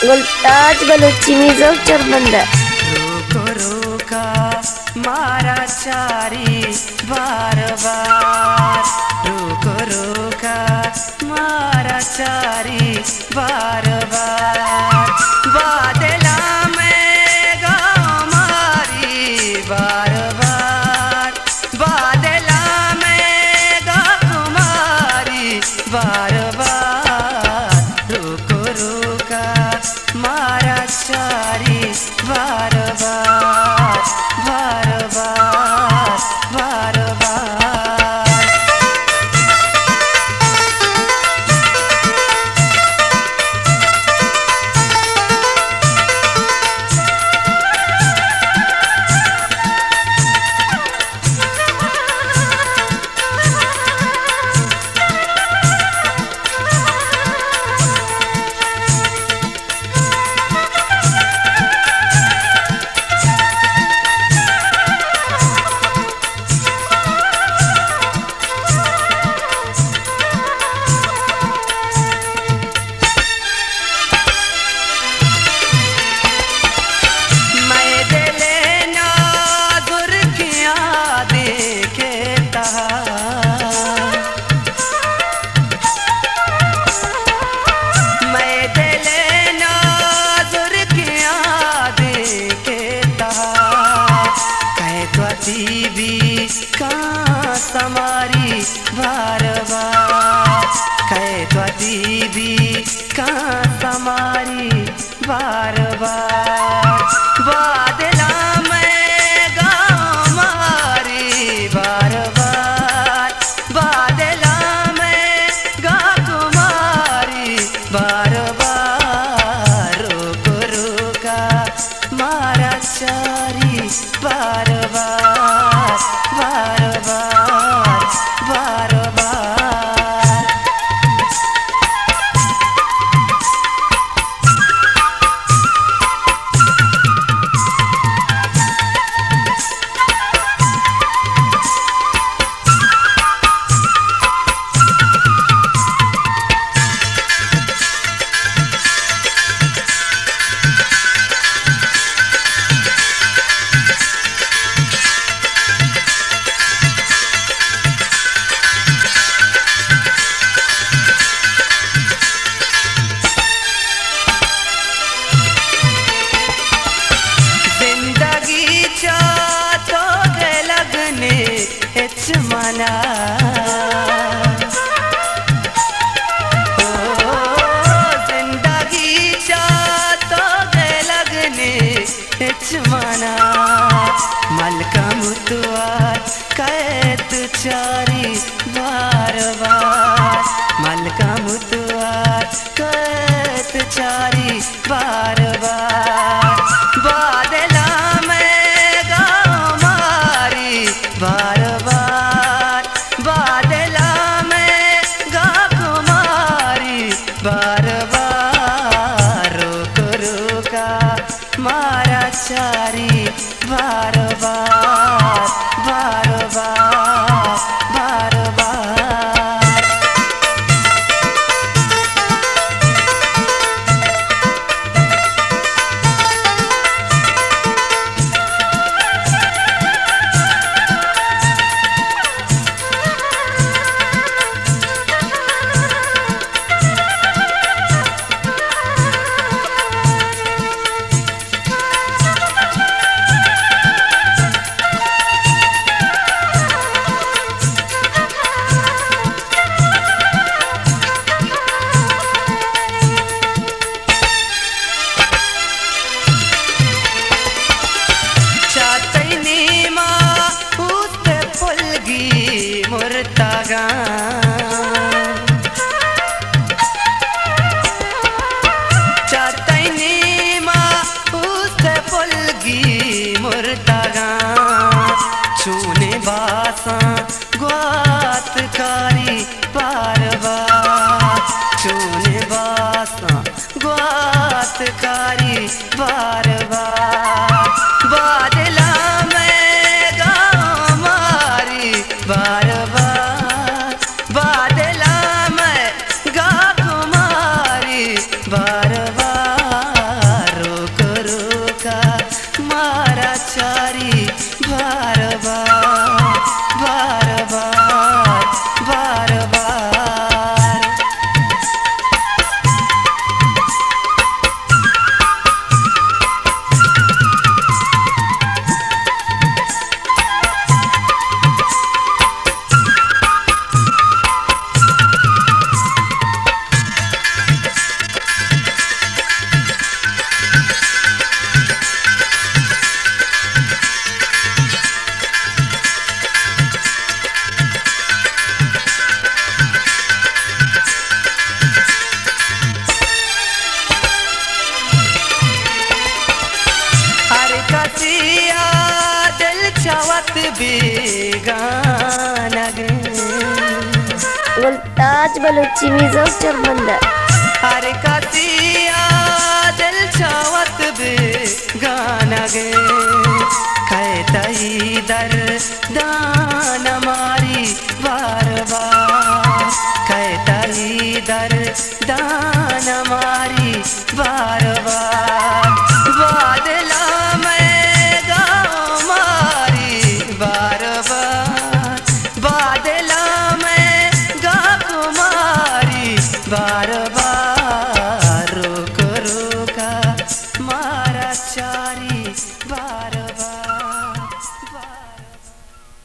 आज गलोची मी जाऊ चरबंद रोको रोका मारा चारी बार बार रोको रोका मारा चारी बार बार बादला में गाँव मारी बार बार बादला में गाँव मारी बार बार रोको रोका मारा चारी बार बार बार बार बार बार भी कहाँ समारी बार बार कहे त्वती भी कहाँ समारी बार बार बादला में गाँव मारी बार बार बादला में गाँव मारी बार बार रोको रोका मारा चारी बार बार बार बार बार बार मना जिंदगी तो गए लगने मना मलका मुतुआर कैत चारी बार बार मलका मुतुआर कैत चारी बार बार बादला में गाँव मारी बार बार बादला में गाँव मारी बार बार रोको रोका मारा चारी बार बार बार बार बार बार चावत बेगाना गे गुलताज बलूची मिजोक चरबंदा अरे कतिया दिल चावत बेगाना गे कहतई दर दान मारी बार बार कहतई दर दान मारी बार बार बादला में गाँव मारी बार बार बादला में गाँव मारी बार बार